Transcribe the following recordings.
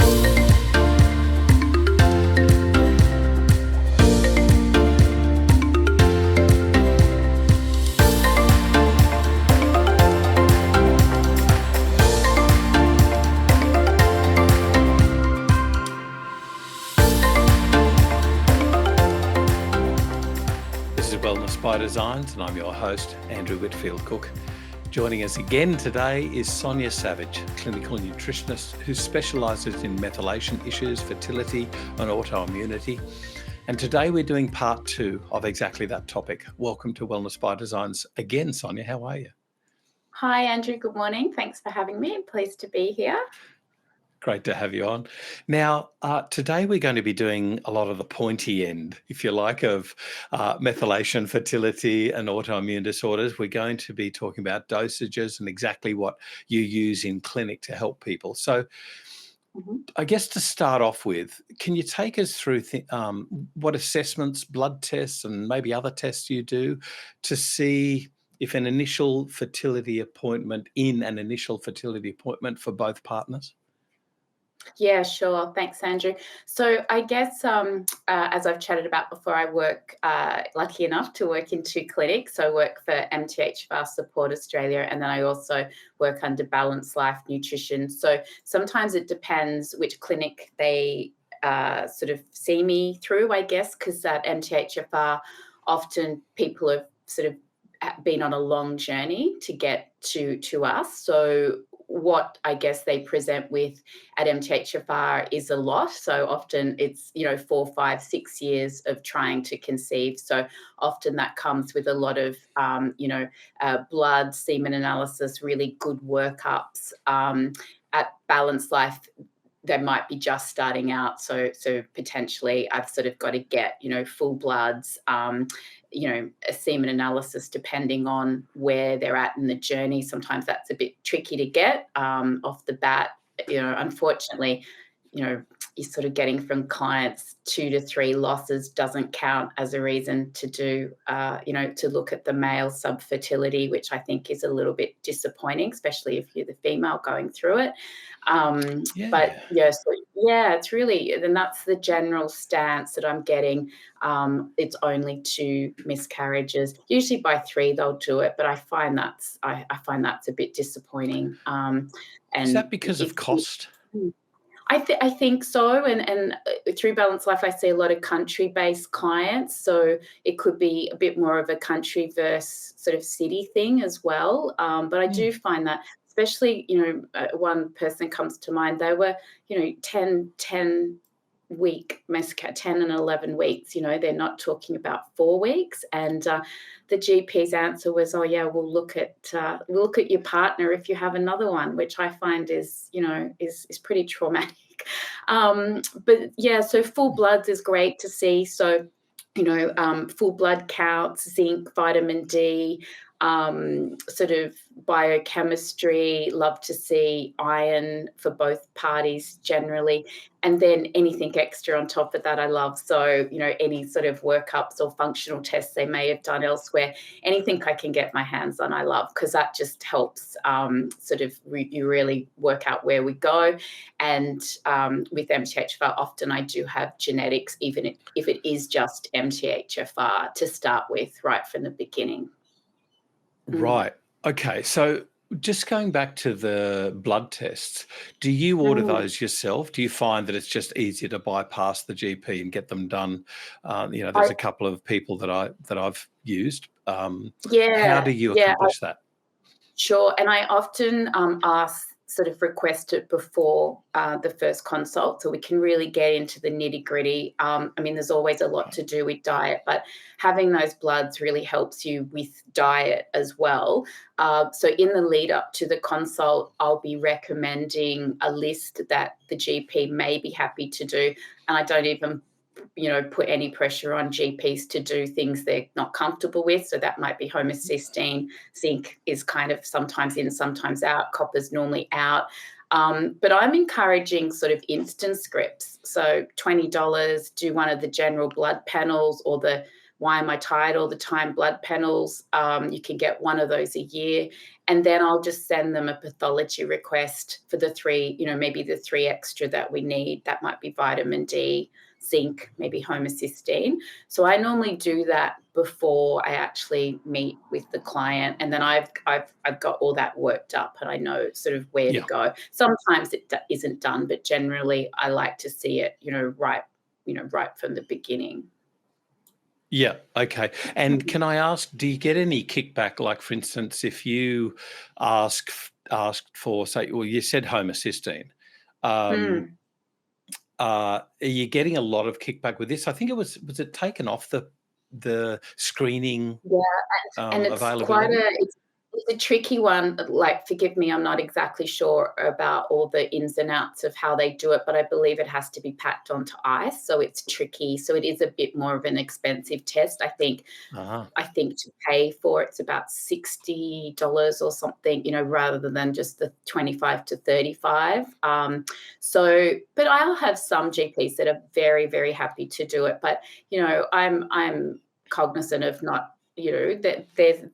This is Wellness by Designs, and I'm your host, Andrew Whitfield Cook. Joining us again today is Sonia Savage, clinical nutritionist who specialises in methylation issues, fertility and autoimmunity. And today we're doing part 2 of exactly that topic. Welcome to Wellness by Designs again, Sonia. How are you? Hi, Andrew. Good morning. Thanks for having me. Pleased to be here. Great to have you on. Now, today we're going to be doing a lot of the pointy end, if you like, of methylation, fertility and autoimmune disorders. We're going to be talking about dosages and exactly what you use in clinic to help people. So I guess to start off with, can you take us through what assessments, blood tests and maybe other tests you do to see if an initial fertility appointment for both partners? Yeah, sure. Thanks, Andrew. So I guess as I've chatted about before, I work, lucky enough to work in 2 clinics. So I work for MTHFR Support Australia, and then I also work under Balanced Life Nutrition. So sometimes it depends which clinic they sort of see me through, I guess, because at MTHFR, often people have sort of been on a long journey to get to us. So what I guess they present with at MTHFR is a lot. So often it's, 4, 5, 6 years of trying to conceive. So often that comes with a lot of, blood, semen analysis, really good workups. At Balanced Life, they might be just starting out. So potentially I've sort of got to get, full bloods, a semen analysis depending on where they're at in the journey. Sometimes that's a bit tricky to get off the bat. Unfortunately, you're sort of getting from clients 2 to 3 losses doesn't count as a reason to do, to look at the male subfertility, which I think is a little bit disappointing, especially if you're the female going through it. But it's really, and that's the general stance that I'm getting. It's only 2 miscarriages. Usually by 3 they'll do it, but I find that's a bit disappointing. And is that because of cost? I think so, and through Balanced Life, I see a lot of country-based clients, so it could be a bit more of a country versus sort of city thing as well. But I do find that, especially, one person comes to mind. They were, 10 week mesca 10 and 11 weeks. They're not talking about 4 weeks, and the GP's answer was, "Oh yeah, we'll look at your partner if you have another one," which I find is pretty traumatic. But yeah, so full bloods is great to see. So full blood counts, zinc, vitamin D, sort of biochemistry, love to see iron for both parties generally, and then anything extra on top of that I love. So, any sort of workups or functional tests they may have done elsewhere, anything I can get my hands on I love, because that just helps you really work out where we go. And with MTHFR, often I do have genetics, even if it is just MTHFR to start with right from the beginning. Right. Okay. So just going back to the blood tests, do you order those yourself? Do you find that it's just easier to bypass the GP and get them done? There's a couple of people that I've used. How do you accomplish that? Sure. And I often request it before the first consult, so we can really get into the nitty-gritty. There's always a lot to do with diet, but having those bloods really helps you with diet as well. So in the lead up to the consult, I'll be recommending a list that the GP may be happy to do, and I don't even put any pressure on GPs to do things they're not comfortable with. So that might be homocysteine. Zinc is kind of sometimes in, sometimes out. Copper's normally out. But I'm encouraging sort of instant scripts. So $20, do one of the general blood panels or the why am I tired all the time, blood panels. You can get one of those a year. And then I'll just send them a pathology request for the 3, maybe the 3 extra that we need. That might be vitamin D, zinc, maybe homocysteine. So I normally do that before I actually meet with the client, and then I've got all that worked up, and I know sort of where to Yeah. go. Sometimes it isn't done, but generally I like to see it, right from the beginning. Yeah. Okay. And can I ask, do you get any kickback? Like, for instance, if you asked for, say, well, you said homocysteine. Um, Mm. are you getting a lot of kickback with this? I think was it taken off the screening Yeah, and it's quite availability? it's a tricky one. Like, forgive me, I'm not exactly sure about all the ins and outs of how they do it, but I believe it has to be packed onto ice, so it's tricky. So it is a bit more of an expensive test. Ah, I think to pay for it's about $60 or something, rather than just the 25 to 35. But I'll have some GPs that are very, very happy to do it. But I'm cognizant of not, that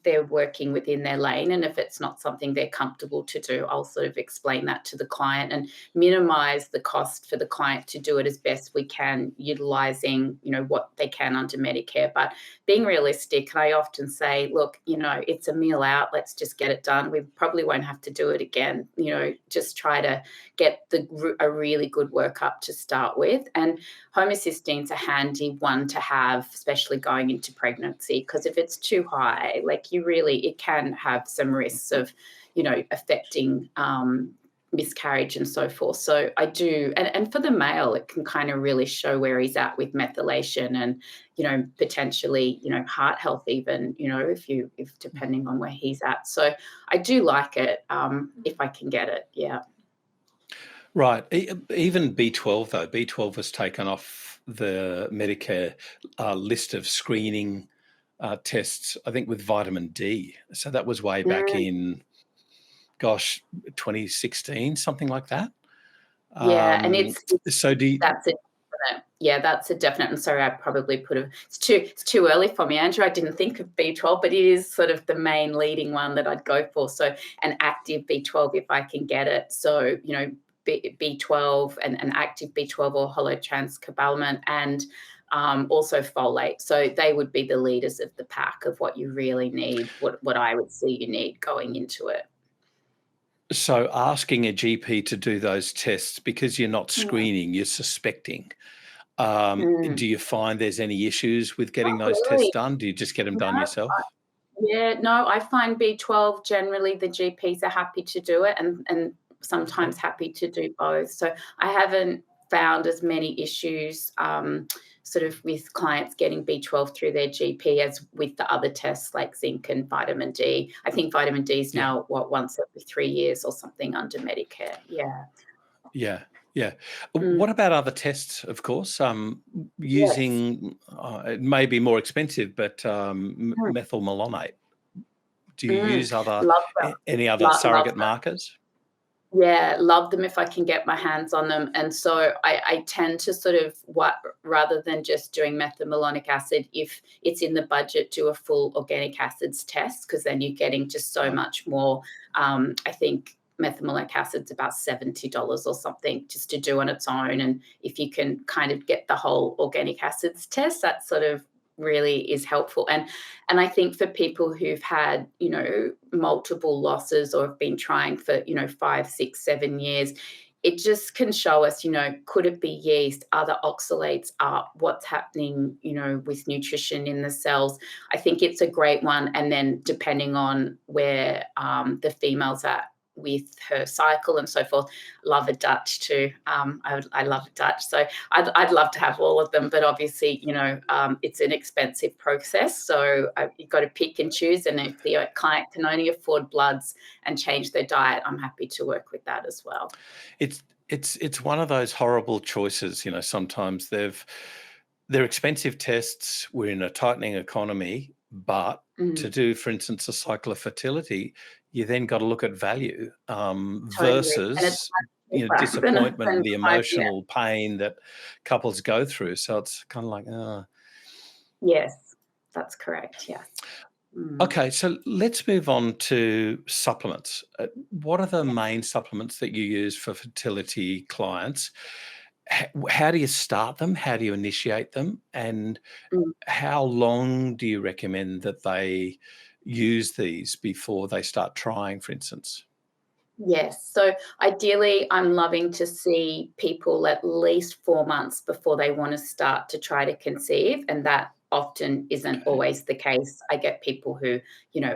they're working within their lane, and if it's not something they're comfortable to do, I'll sort of explain that to the client and minimize the cost for the client to do it as best we can, utilizing what they can under Medicare. But being realistic, I often say, look, it's a meal out, let's just get it done. We probably won't have to do it again. Just try to get a really good workup to start with. And homocysteine's a handy one to have, especially going into pregnancy, because if it's too high, like, it can have some risks of, affecting miscarriage and so forth. So I do, and for the male, it can kind of really show where he's at with methylation and, potentially, heart health even, if depending on where he's at. So I do like it, if I can get it. Yeah. right. Even B12 though, B12 was taken off the Medicare list of screening tests, I think, with vitamin D. So that was way back Mm. in, gosh, 2016, something like that. Yeah, and So do you, that's a definite. Yeah, that's a definite. I'm sorry, I probably it's too early for me, Andrew. I didn't think of B12, but it is sort of the main leading one that I'd go for. So an active B12 if I can get it. So, B12 and an active B12 or holotranscobalamin, and also folate. So they would be the leaders of the pack of what you really need, what I would see you need going into it. so asking a GP to do those tests because you're not Mm. screening, you're suspecting. Mm. Do you find there's any issues with getting Not those tests really. done? Do you just get them No. done yourself? Yeah, no, I find B12 generally the GPs are happy to do it, and sometimes happy to do both. So I haven't found as many issues, sort of with clients getting B12 through their GP as with the other tests like zinc and vitamin D. I think vitamin D is Yeah, now once every 3 years or something under Medicare. Yeah. yeah, yeah. Mm. What about other tests? Of course, Yes. using it may be more expensive, but Mm. methylmalonate. Do you Mm. use other Love them. any other Love surrogate them. markers? Yeah, love them if I can get my hands on them. And so I tend to sort of, rather than just doing methylmalonic acid, if it's in the budget, do a full organic acids test, because then you're getting just so Right. much more. I think methylmalonic acid's about $70 or something just to do on its own. And if you can kind of get the whole organic acids test, that sort of really is helpful. And I think for people who've had, multiple losses or have been trying for, 5, 6, 7 years, it just can show us, could it be yeast, other oxalates up, what's happening, with nutrition in the cells. I think it's a great one. And then depending on where the female's at with her cycle and so forth, love a Dutch too. I love a Dutch. So I'd love to have all of them, but obviously, it's an expensive process. So you've got to pick and choose. And if the client can only afford bloods and change their diet, I'm happy to work with that as well. It's one of those horrible choices. Sometimes they're expensive tests. We're in a tightening economy, but to Mm, do, for instance, a cycle of fertility, you then got to look at value totally. And it's versus much cheaper disappointment and than the 5 years. emotional pain that couples go through. So it's kind of like, Yes. That's correct. Yes. Mm. Okay, so let's move on to supplements. What are the main supplements that you use for fertility clients? How do you start them? How do you initiate them? And Mm. how long do you recommend that they use these before they start trying, for instance? Yes. So ideally, I'm loving to see people at least 4 months before they want to start to try to conceive. And that often isn't Okay. always the case. I get people who,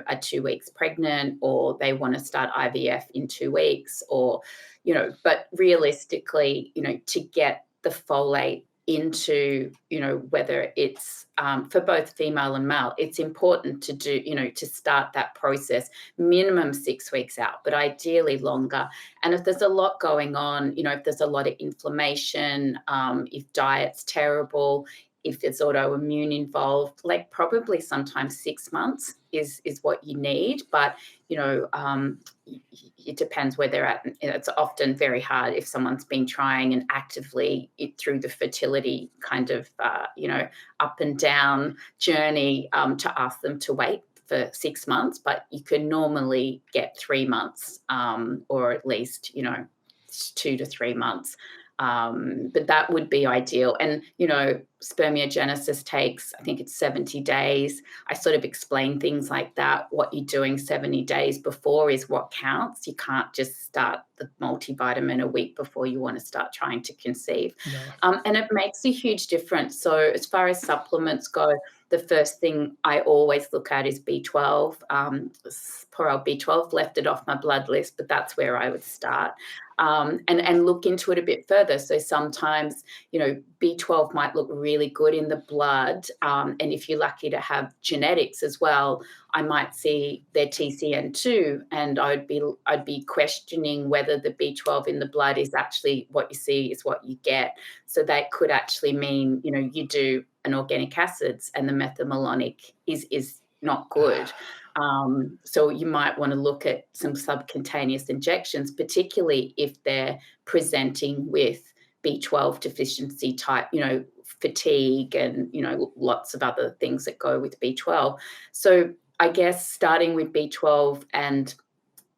are 2 weeks pregnant, or they want to start IVF in 2 weeks, or, but realistically, to get the folate into, whether it's for both female and male, it's important to do, to start that process minimum 6 weeks out, but ideally longer. And if there's a lot going on, if there's a lot of inflammation, if diet's terrible, if there's autoimmune involved, like probably sometimes 6 months is what you need. But it depends where they're at. It's often very hard if someone's been trying and actively through the fertility kind of up and down journey, to ask them to wait for 6 months, but you can normally get 3 months, or at least 2 to 3 months. But that would be ideal. And spermiogenesis takes, I think it's 70 days. I sort of explain things like that. What you're doing 70 days before is what counts. You can't just start the multivitamin a week before you want to start trying to conceive. No. And it makes a huge difference. So as far as supplements go, the first thing I always look at is B12. Poor old B12, left it off my blood list, but that's where I would start. And look into it a bit further. So sometimes, B12 might look really good in the blood. And if you're lucky to have genetics as well, I might see their TCN2, and I'd be questioning whether the B12 in the blood is actually what you see is what you get. So that could actually mean, you do an organic acids and the methylmalonic is not good. So you might want to look at some subcutaneous injections, particularly if they're presenting with B12 deficiency type, fatigue and, lots of other things that go with B12. So I guess starting with B12 and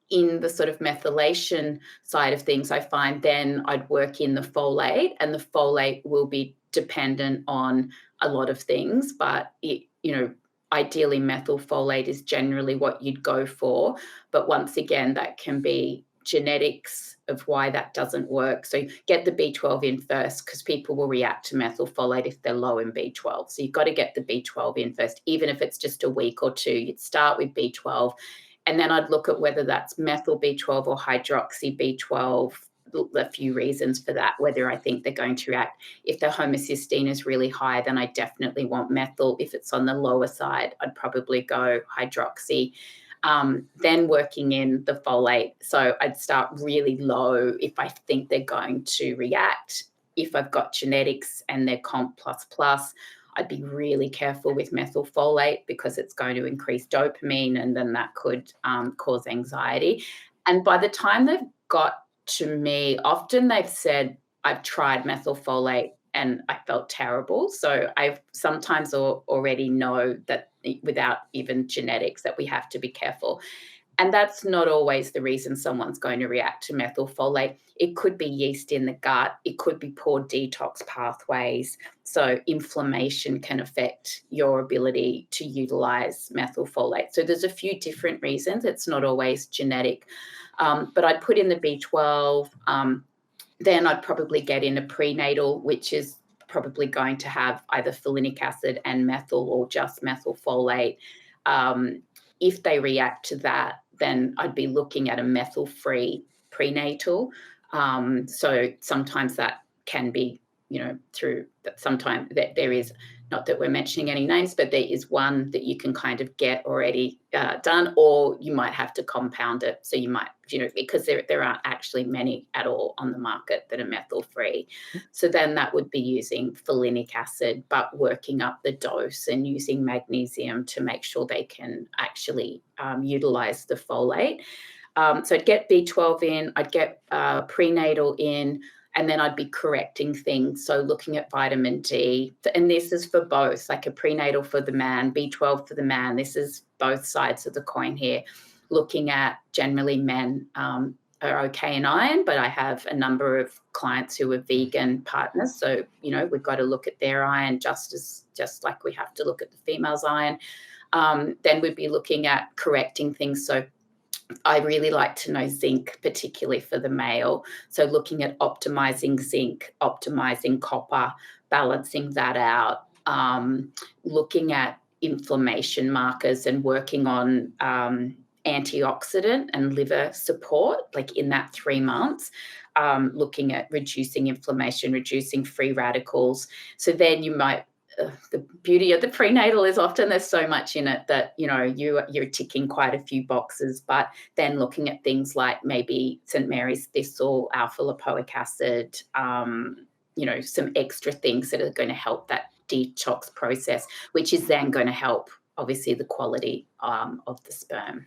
in the sort of methylation side of things, I find then I'd work in the folate, and the folate will be dependent on a lot of things, but ideally methylfolate is generally what you'd go for. But once again, that can be genetics of why that doesn't work. So get the B12 in first, because people will react to methylfolate if they're low in B12. So you've got to get the B12 in first, even if it's just a week or two. You'd start with B12, and then I'd look at whether that's methyl B12 or hydroxy B12. A few reasons for that, whether I think they're going to react. If the homocysteine is really high, then I definitely want methyl. If it's on the lower side, I'd probably go hydroxy. Then working in the folate. So I'd start really low if I think they're going to react. If I've got genetics and they're comp plus, I'd be really careful with methylfolate, because it's going to increase dopamine, and then that could cause anxiety. And by the time they've got to me, often they've said, I've tried methylfolate and I felt terrible. So I sometimes already know that without even genetics that we have to be careful. And that's not always the reason someone's going to react to methylfolate. It could be yeast in the gut. It could be poor detox pathways. So inflammation can affect your ability to utilize methylfolate. So there's a few different reasons. It's not always genetic. But I'd put in the B12. Then I'd probably get in a prenatal, which is probably going to have either folinic acid and methyl, or just methylfolate. If they react to that, then I'd be looking at a methyl-free prenatal. So sometimes that can be, through that. Sometimes that there is, not that we're mentioning any names, but there is one that you can kind of get already done, or you might have to compound it. So you might, because there aren't actually many at all on the market that are methyl-free. So then that would be using folinic acid, but working up the dose and using magnesium to make sure they can actually utilize the folate. So I'd get B12 in, I'd get prenatal in, And then I'd be correcting things. So looking at vitamin D, and this is for both, like a prenatal for the man, B12 for the man. This is both sides of the coin here. Looking at generally men are okay in iron, but I have a number of clients who are vegan partners. So, we've got to look at their iron just like we have to look at the female's iron. Then we'd be looking at correcting things. So I really like to know zinc, particularly for the male. So looking at optimizing zinc, optimizing copper, balancing that out, looking at inflammation markers and working on antioxidant and liver support, like in that 3 months, looking at reducing inflammation, reducing free radicals. So then you might, the beauty of the prenatal is often there's so much in it that, you're ticking quite a few boxes, but then looking at things like maybe St. Mary's thistle, alpha lipoic acid, some extra things that are going to help that detox process, which is then going to help, obviously, the quality of the sperm.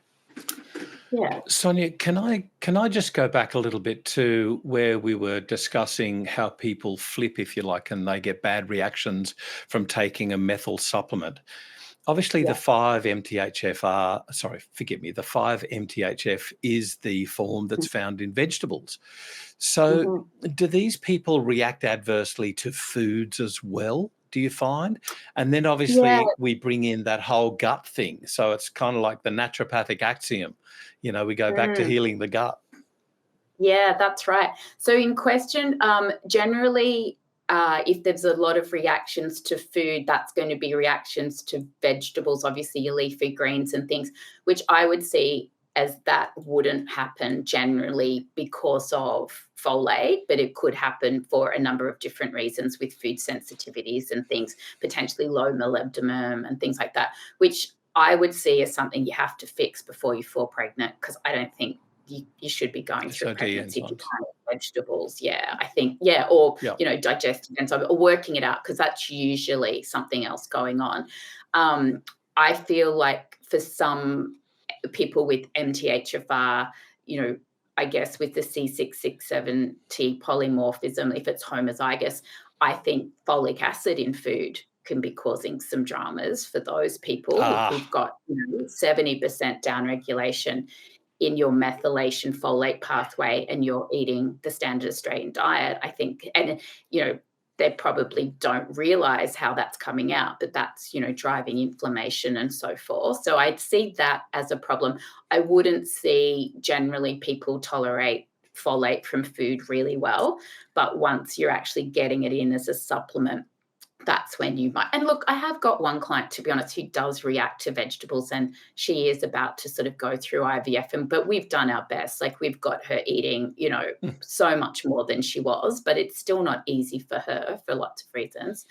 Yeah. Sonia, can I just go back a little bit to where we were discussing how people flip, if you like, and they get bad reactions from taking a methyl supplement. Obviously, the 5-MTHF is the form that's found in vegetables. So do these people react adversely to foods as well, do you find? And then obviously we bring in that whole gut thing. So it's kind of like the naturopathic axiom. We go back to healing the gut. Yeah, that's right. So in question, generally, if there's a lot of reactions to food, that's going to be reactions to vegetables, obviously your leafy greens and things, which I would see as that wouldn't happen generally because of folate, but it could happen for a number of different reasons with food sensitivities and things, potentially low molybdenum and things like that, which I would see as something you have to fix before you fall pregnant, because I don't think you should be going through a pregnancy if you can't eat vegetables. Yeah, I think, or, digestive enzymes, or working it out, because that's usually something else going on. I feel like for some people with MTHFR, I guess with the C667T polymorphism, if it's homozygous, I think folic acid in food can be causing some dramas for those people. If you've got 70% downregulation in your methylation folate pathway and you're eating the standard Australian diet, I think, and, they probably don't realize how that's coming out, but that's, driving inflammation and so forth. So I'd see that as a problem. I wouldn't see generally people tolerate folate from food really well, but once you're actually getting it in as a supplement, that's when you might. And look, I have got one client, to be honest, who does react to vegetables, and she is about to sort of go through IVF, but we've done our best. Like, we've got her eating, so much more than she was, but it's still not easy for her for lots of reasons.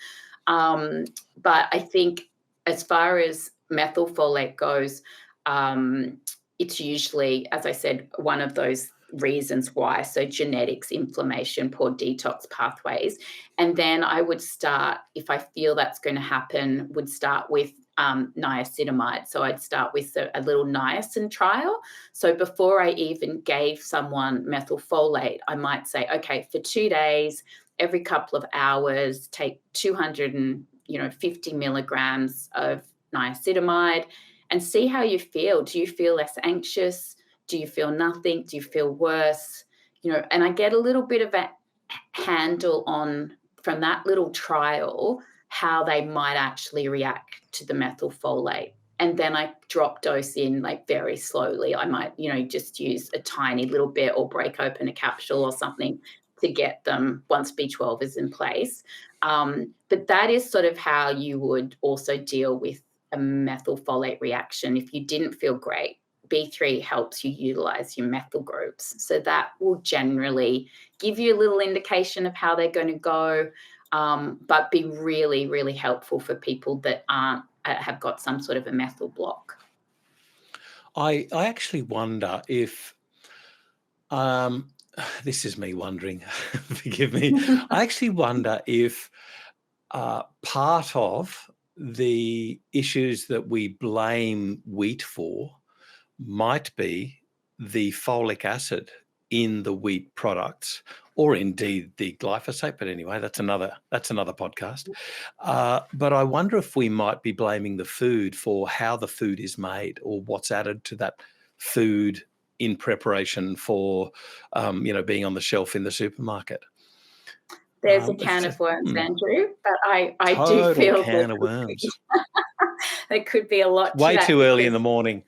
But I think as far as methylfolate goes, it's usually, as I said, one of those reasons why. So genetics, inflammation, poor detox pathways. And then I would start, if I feel that's going to happen, would start with niacinamide. So I'd start with a little niacin trial. So before I even gave someone methylfolate, I might say, okay, for 2 days, every couple of hours, take 250 milligrams of niacinamide and see how you feel. Do you feel less anxious? Do you feel nothing? Do you feel worse? And I get a little bit of a handle on, from that little trial, how they might actually react to the methylfolate. And then I drop dose in, like, very slowly. I might, just use a tiny little bit or break open a capsule or something to get them once B12 is in place. But that is sort of how you would also deal with a methylfolate reaction. If you didn't feel great, B3 helps you utilize your methyl groups. So that will generally give you a little indication of how they're going to go, but be really, really helpful for people that have got some sort of a methyl block. I actually wonder if, this is me wondering, forgive me, I actually wonder if part of the issues that we blame wheat for might be the folic acid in the wheat products, or indeed the glyphosate. But anyway, that's another podcast. But I wonder if we might be blaming the food for how the food is made, or what's added to that food in preparation for, being on the shelf in the supermarket. There's a can of worms, Andrew, but I do Total feel can of worms. there could be a lot to Way that. too early in the morning.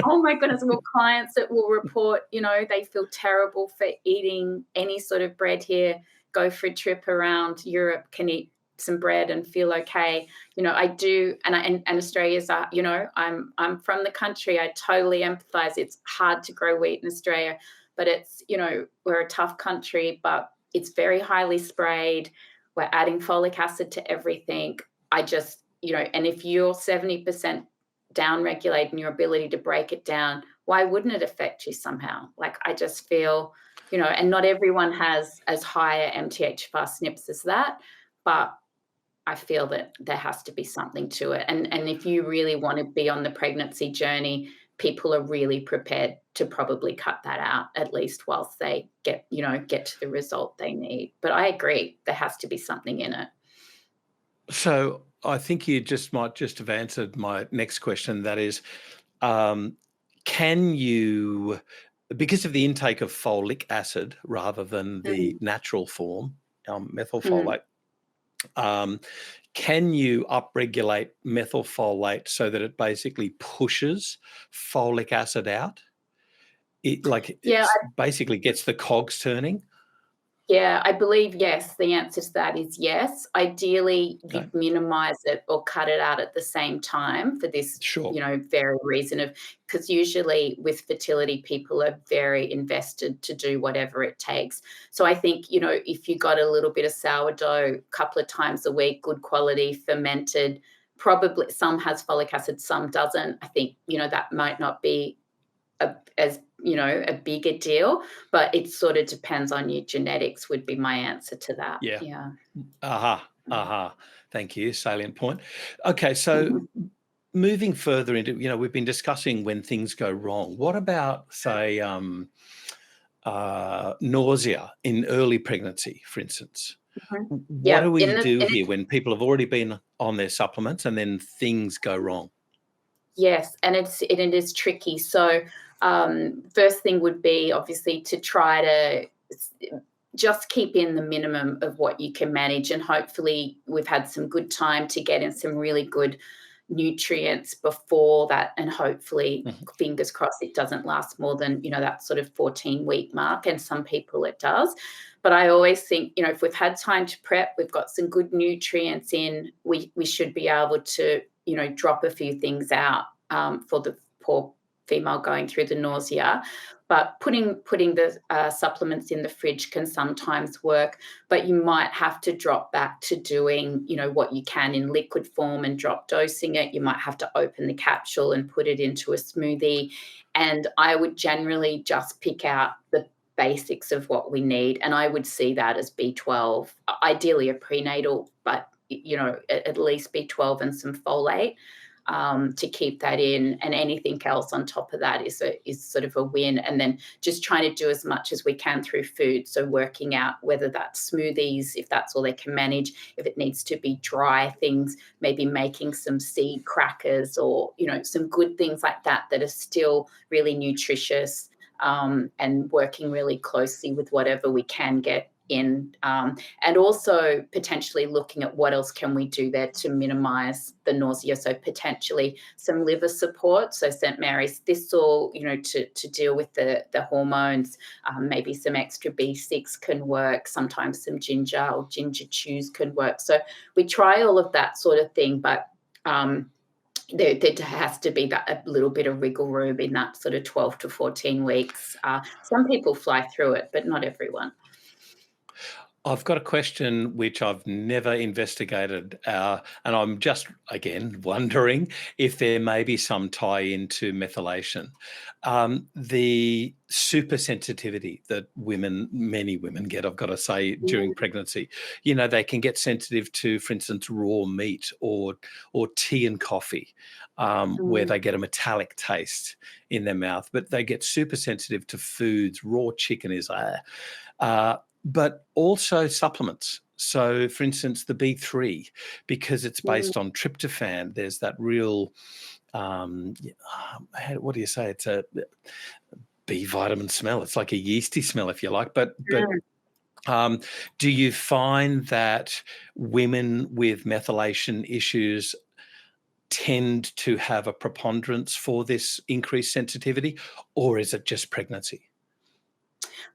Oh my goodness. Well, clients that will report, they feel terrible for eating any sort of bread here, go for a trip around Europe, can eat some bread and feel okay. I do, and Australia's, I'm from the country. I totally empathize. It's hard to grow wheat in Australia, but it's, we're a tough country, but it's very highly sprayed. We're adding folic acid to everything. I just, and if you're 70% down-regulating your ability to break it down, why wouldn't it affect you somehow? Like, I just feel, and not everyone has as high a MTHFR SNPs as that, but I feel that there has to be something to it. And if you really want to be on the pregnancy journey, people are really prepared to probably cut that out, at least whilst they get to the result they need. But I agree, there has to be something in it. So I think you might have answered my next question. That is, can you, because of the intake of folic acid rather than the natural form, methylfolate, can you upregulate methylfolate so that it basically pushes folic acid out? It basically gets the cogs turning. Yeah, I believe yes. The answer to that is yes. Ideally, you minimize it or cut it out at the same time for this, very reason of, because usually with fertility, people are very invested to do whatever it takes. So I think, if you got a little bit of sourdough a couple of times a week, good quality, fermented, probably some has folic acid, some doesn't. I think, that might not be a bigger deal, but it sort of depends on your genetics would be my answer to that. Yeah. Thank you. Salient point. Okay, so moving further into, we've been discussing when things go wrong. What about, say, nausea in early pregnancy, for instance? What do we do here when people have already been on their supplements and then things go wrong? Yes, and it is tricky. So first thing would be obviously to try to just keep in the minimum of what you can manage, and hopefully we've had some good time to get in some really good nutrients before that, and hopefully fingers crossed it doesn't last more than that sort of 14-week mark, and some people it does. But I always think, if we've had time to prep, we've got some good nutrients in, we should be able to drop a few things out for the poor female going through the nausea. But putting the supplements in the fridge can sometimes work, but you might have to drop back to doing, what you can in liquid form and drop dosing it. You might have to open the capsule and put it into a smoothie. And I would generally just pick out the basics of what we need. And I would see that as B12, ideally a prenatal, but, at least B12 and some folate. To keep that in, and anything else on top of that is sort of a win. And then just trying to do as much as we can through food. So working out whether that's smoothies, if that's all they can manage, if it needs to be dry things, maybe making some seed crackers or, some good things like that are still really nutritious, and working really closely with whatever we can get in, and also potentially looking at what else can we do there to minimize the nausea. So potentially some liver support, so St. Mary's thistle, to deal with the hormones. Maybe some extra B6 can work. Sometimes some ginger or ginger chews can work. So we try all of that sort of thing, but there has to be a little bit of wiggle room in that sort of 12 to 14 weeks. Some people fly through it, but not everyone. I've got a question which I've never investigated, and I'm just, again, wondering if there may be some tie into methylation. The super sensitivity that many women get, I've got to say, during Mm, pregnancy, they can get sensitive to, for instance, raw meat or tea and coffee, where mm, they get a metallic taste in their mouth, but they get super sensitive to foods. Raw chicken is but also supplements. So, for instance, the B3, because it's mm. based on tryptophan, there's that real, what do you say? It's a B vitamin smell. It's like a yeasty smell, if you like. But Mm. um, do you find that women with methylation issues tend to have a preponderance for this increased sensitivity, or is it just pregnancy?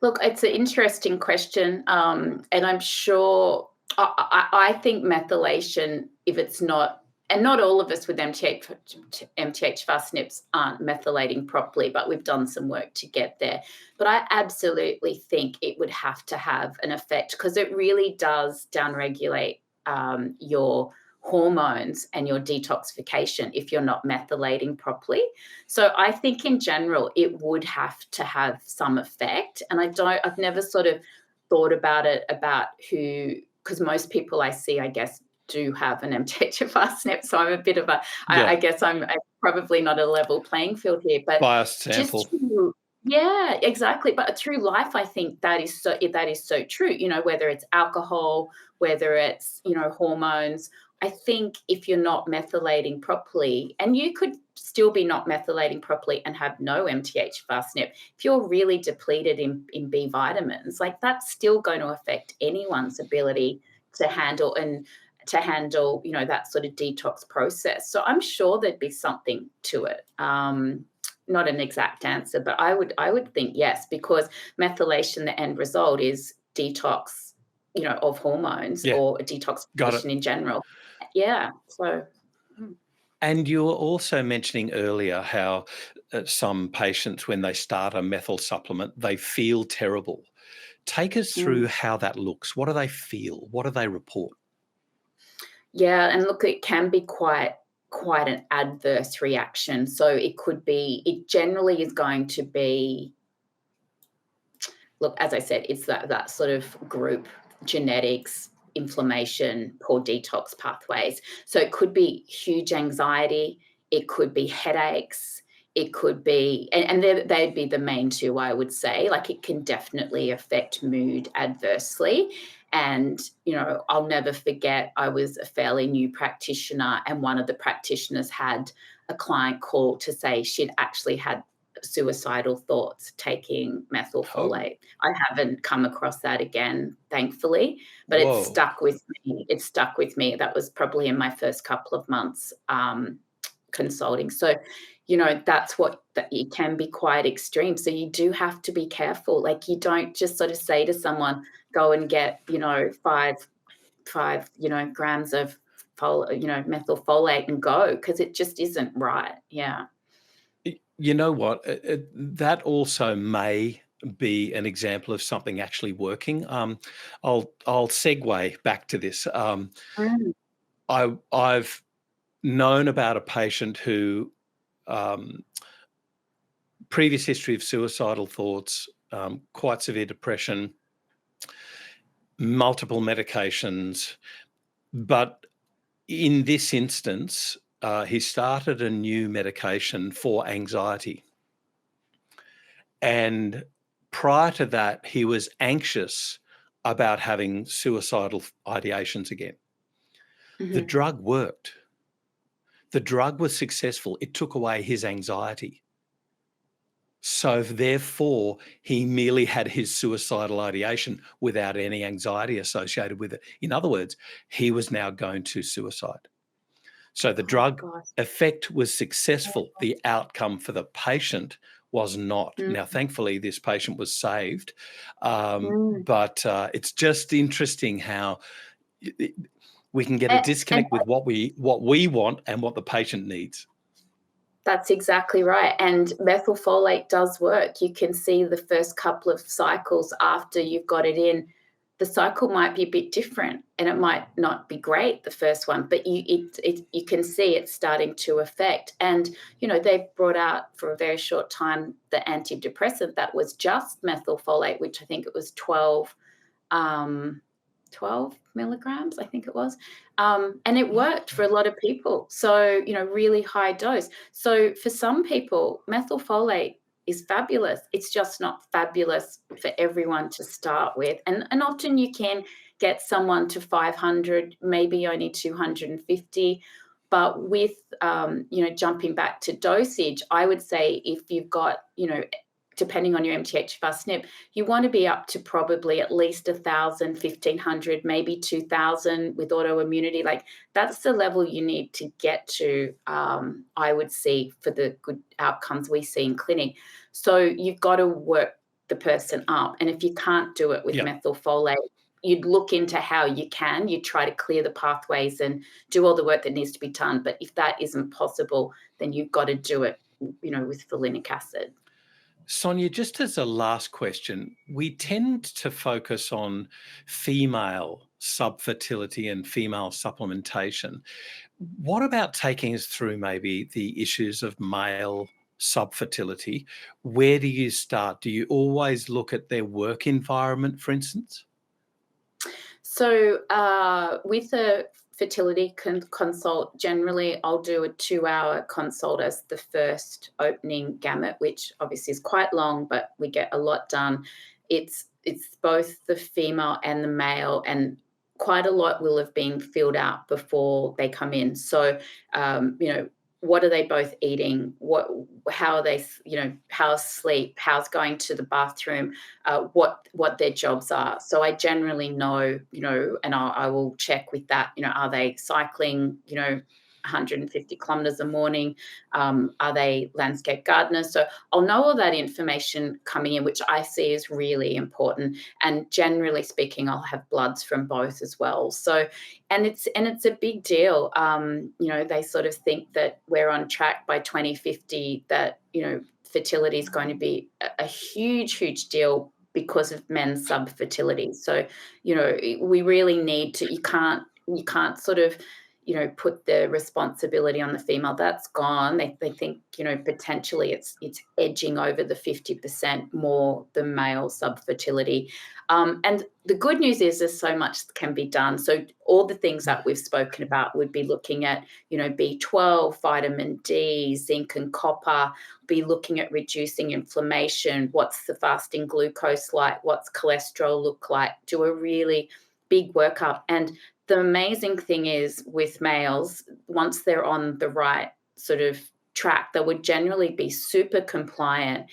Look, it's an interesting question, and I'm sure I think methylation, if it's not, and not all of us with MTHFR SNPs aren't methylating properly, but we've done some work to get there. But I absolutely think it would have to have an effect because it really does downregulate your hormones and your detoxification if you're not methylating properly. So I think in general, it would have to have some effect. And I've never sort of thought about it about who, because most people I see, I guess, do have an MTHFR SNP. So I'm a bit of I Yeah, guess I'm probably not a level playing field here, but biased just sample. through, yeah, exactly. But through life, I think that is so true. Whether it's alcohol, whether it's hormones, I think if you're not methylating properly, and you could still be not methylating properly and have no MTHFR SNP, if you're really depleted in B vitamins, like that's still going to affect anyone's ability to handle, that sort of detox process. So I'm sure there'd be something to it. Not an exact answer, but I would think yes, because methylation, the end result is detox, of hormones Yeah, or a got it. detoxification in general. Yeah. So, mm, And you were also mentioning earlier how some patients, when they start a methyl supplement, they feel terrible. Take us through mm. how that looks. What do they feel? What do they report? Yeah, and look, it can be quite an adverse reaction. So it generally is going to be, look, as I said, it's that sort of group: genetics, inflammation, poor detox pathways. So it could be huge anxiety, it could be headaches, it could be, and they'd be the main two, I would say. Like it can definitely affect mood adversely. And, I'll never forget, I was a fairly new practitioner, and one of the practitioners had a client call to say she'd actually had suicidal thoughts taking Oh, methylfolate. I haven't come across that again, thankfully, but it whoa. stuck with me. It stuck with me. That was probably in my first couple of months consulting. So, that's that it can be quite extreme. So you do have to be careful. Like you don't just sort of say to someone, go and get, five, grams of methylfolate and go, because it just isn't right. Yeah. You know what? That also may be an example of something actually working. I'll segue back to this. Mm, I've known about a patient who um, previous history of suicidal thoughts, quite severe depression, multiple medications, but in this instance, he started a new medication for anxiety. And prior to that, he was anxious about having suicidal ideations again. The mhm. drug worked. The drug was successful. It took away his anxiety. So therefore, he merely had his suicidal ideation without any anxiety associated with it. In other words, he was now going to suicide. So the Oh drug gosh. effect was successful. The outcome for the patient was not. Mm, Now, thankfully, this patient was saved. mm. But it's just interesting how we can get a And disconnect with what we want and what the patient needs. that's exactly right, and methylfolate does work. You can see the first couple of cycles after you've got it in, the cycle might be a bit different, and it might not be great the first one, but you can see it's starting to affect. And they've brought out for a very short time the antidepressant that was just methylfolate, which I think it was 12 milligrams, I think it was. And it worked for a lot of people. So, really high dose. So for some people, methylfolate is fabulous. It's just not fabulous for everyone to start with. And often you can get someone to 500, maybe only 250. But with, jumping back to dosage, I would say if you've got, depending on your MTHFR SNP, you want to be up to probably at least 1,000, 1,500, maybe 2,000 with autoimmunity. Like that's the level you need to get to, I would see, for the good outcomes we see in clinic. So you've got to work the person up. And if you can't do it with methylfolate, you'd look into how you can. You try to clear the pathways and do all the work that needs to be done. But if that isn't possible, then you've got to do it, with folinic acid. Sonia, just as a last question, we tend to focus on female subfertility and female supplementation. What about taking us through maybe the issues of male subfertility? Where do you start? Do you always look at their work environment, for instance? So with a fertility consult, generally I'll do a 2-hour consult as the first opening gamut, which obviously is quite long, but we get a lot done. It's both the female and the male, and quite a lot will have been filled out before they come in. So, what are they both eating? How are they, how's sleep? How's going to the bathroom? What their jobs are. So I generally know, and I will check with that, are they cycling, 150 kilometers a morning? Are they landscape gardeners? So I'll know all that information coming in, which I see is really important. And generally speaking, I'll have bloods from both as well. So, and it's a big deal. They sort of think that we're on track by 2050, that, fertility is going to be a huge, huge deal because of men's subfertility. So, we really need to, you can't sort of, put the responsibility on the female. That's gone. They think, potentially it's edging over the 50% more the male subfertility. And the good news is there's so much that can be done. So all the things that we've spoken about would be looking at, B12, vitamin D, zinc and copper, be looking at reducing inflammation. What's the fasting glucose like? What's cholesterol look like? Do a really big workup. And the amazing thing is with males, once they're on the right sort of track, they would generally be super compliant.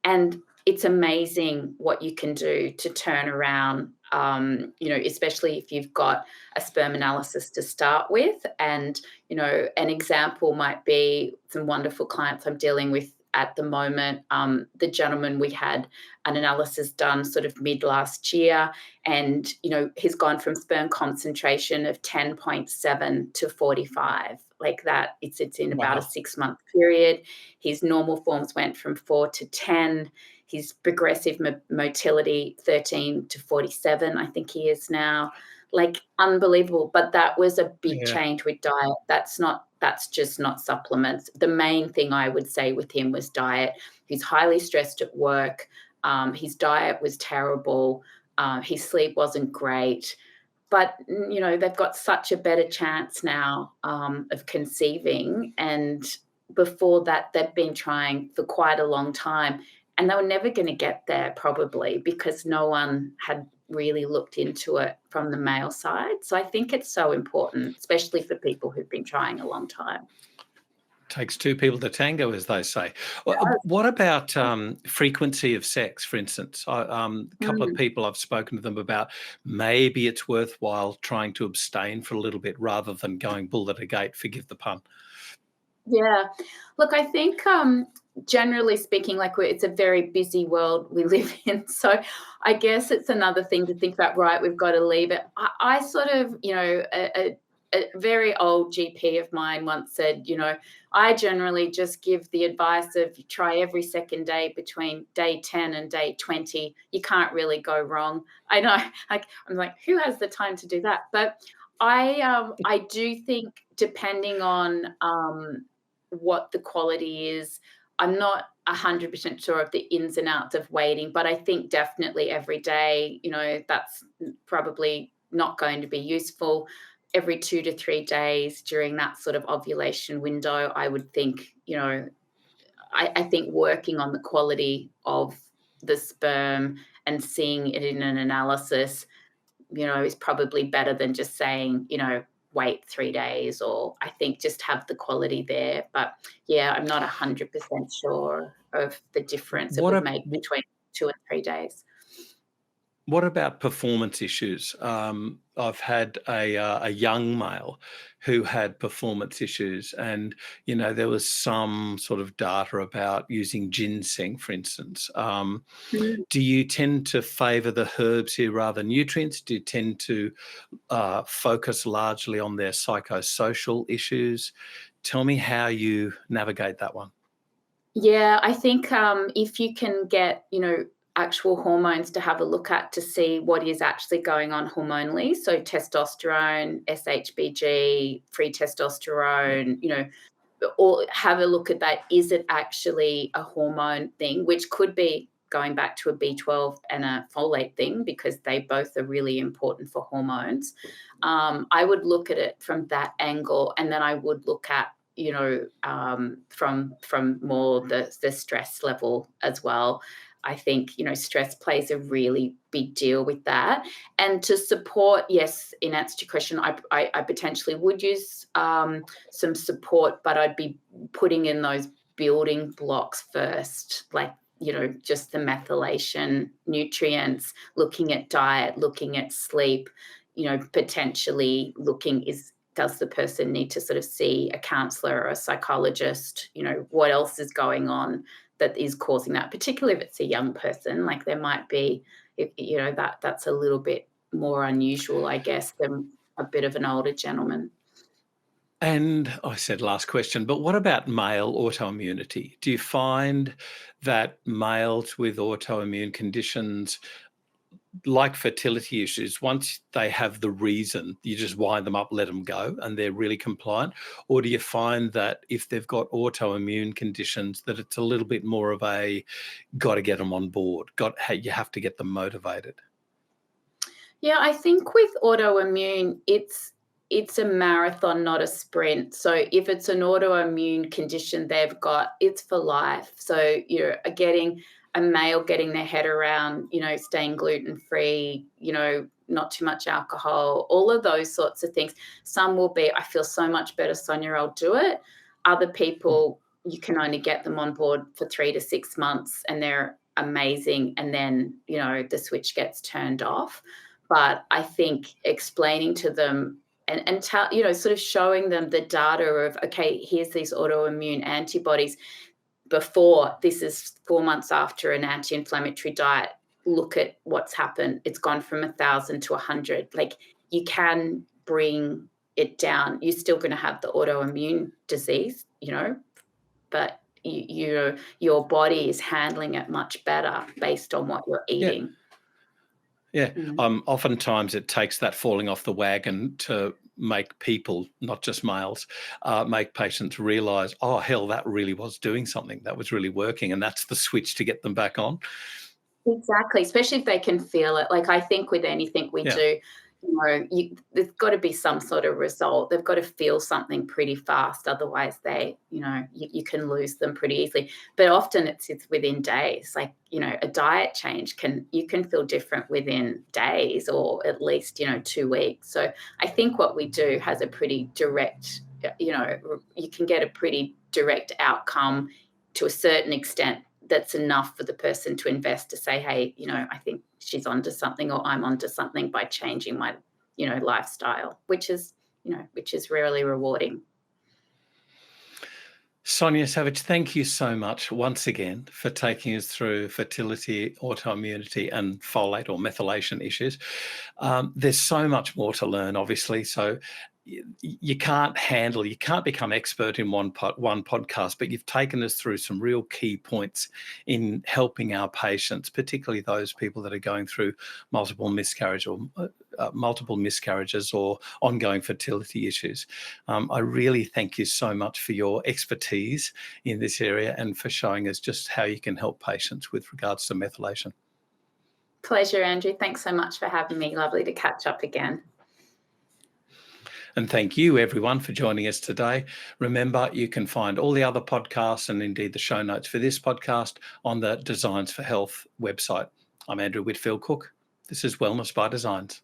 And it's amazing what you can do to turn around, especially if you've got a sperm analysis to start with. And, an example might be some wonderful clients I'm dealing with at the moment. The gentleman, we had an analysis done sort of mid last year, and he's gone from sperm concentration of 10.7 to 45, like that. It's in about a 6-month period. His normal forms went from 4 to 10. His progressive motility 13 to 47, I think he is now. Like, unbelievable. But that was a big change with diet. That's just not supplements. The main thing I would say with him was diet. He's highly stressed at work. His diet was terrible. His sleep wasn't great. But, they've got such a better chance now of conceiving. And before that, they've been trying for quite a long time. And they were never going to get there probably because no one had really looked into it from the male side. So I think it's so important, especially for people who've been trying a long time. Takes two people to tango, as they say. What about frequency of sex, for instance? A couple of people I've spoken to them about, maybe it's worthwhile trying to abstain for a little bit rather than going bull at a gate, forgive the pun. Yeah. Look, I think generally speaking, like it's a very busy world we live in. So I guess it's another thing to think about, right, we've got to leave it. I sort of, a very old GP of mine once said, I generally just give the advice of you try every second day between day 10 and day 20. You can't really go wrong. I know, I'm like, who has the time to do that? But I do think depending on what the quality is, I'm not 100% sure of the ins and outs of waiting, but I think definitely every day, that's probably not going to be useful. Every 2 to 3 days during that sort of ovulation window, I would think, I think working on the quality of the sperm and seeing it in an analysis, is probably better than just saying, wait 3 days, or I think just have the quality there. But yeah, I'm not 100% sure of the difference it What would a, make between 2 and 3 days. what about performance issues? I've had a young male who had performance issues, and there was some sort of data about using ginseng, for instance. Mm. Do you tend to favour the herbs here rather than nutrients? Do you tend to focus largely on their psychosocial issues? Tell me how you navigate that one. Yeah, I think if you can get, actual hormones to have a look at to see what is actually going on hormonally, so testosterone, SHBG, free testosterone, or have a look at that. Is it actually a hormone thing, which could be going back to a B12 and a folate thing, because they both are really important for hormones. I would look at it from that angle, and then I would look at from more the stress level as well. I think stress plays a really big deal with that. And to support, yes, in answer to your question, I potentially would use some support, but I'd be putting in those building blocks first, like just the methylation, nutrients, looking at diet, looking at sleep, potentially looking does the person need to sort of see a counselor or a psychologist? What else is going on that is causing that, particularly if it's a young person? Like there might be, that's a little bit more unusual, I guess, than a bit of an older gentleman. And I said last question, but what about male autoimmunity? Do you find that males with autoimmune conditions like fertility issues, once they have the reason, you just wind them up, let them go, and they're really compliant? Or do you find that if they've got autoimmune conditions, that it's a little bit more of a got to get them on board, you have to get them motivated? Yeah, I think with autoimmune, it's a marathon, not a sprint. So if it's an autoimmune condition they've got, it's for life. So you're getting a male getting their head around, staying gluten free, not too much alcohol, all of those sorts of things. Some will be, I feel so much better, Sonia, I'll do it. Other people, you can only get them on board for 3 to 6 months and they're amazing. And then, the switch gets turned off. But I think explaining to them and tell, sort of showing them the data of, okay, here's these autoimmune antibodies. Before, this is 4 months after an anti-inflammatory diet. Look at what's happened. It's gone from 1,000 to 100. Like, you can bring it down. You're still going to have the autoimmune disease, but your body is handling it much better based on what you're Yeah. eating. Yeah. Mm. Oftentimes it takes that falling off the wagon to make people, not just males, make patients realise, oh, hell, that really was doing something. That was really working. And that's the switch to get them back on. Exactly, especially if they can feel it. Like, I think with anything we Yeah. do, there's got to be some sort of result. They've got to feel something pretty fast. Otherwise, you can lose them pretty easily. But often it's within days. Like, a diet change you can feel different within days, or at least, 2 weeks. So I think what we do has a pretty direct, you can get a pretty direct outcome to a certain extent. That's enough for the person to invest, to say, hey, I think she's onto something, or I'm onto something, by changing my, lifestyle, which is really rewarding. Sonia Savage, thank you so much once again for taking us through fertility, autoimmunity, and folate or methylation issues. There's so much more to learn, obviously. So you can't become expert in one podcast, but you've taken us through some real key points in helping our patients, particularly those people that are going through multiple miscarriages or ongoing fertility issues. I really thank you so much for your expertise in this area and for showing us just how you can help patients with regards to methylation. Pleasure, Andrew. Thanks so much for having me. Lovely to catch up again. And thank you, everyone, for joining us today. Remember, you can find all the other podcasts and indeed the show notes for this podcast on the Designs for Health website. I'm Andrew Whitfield Cook. This is Wellness by Designs.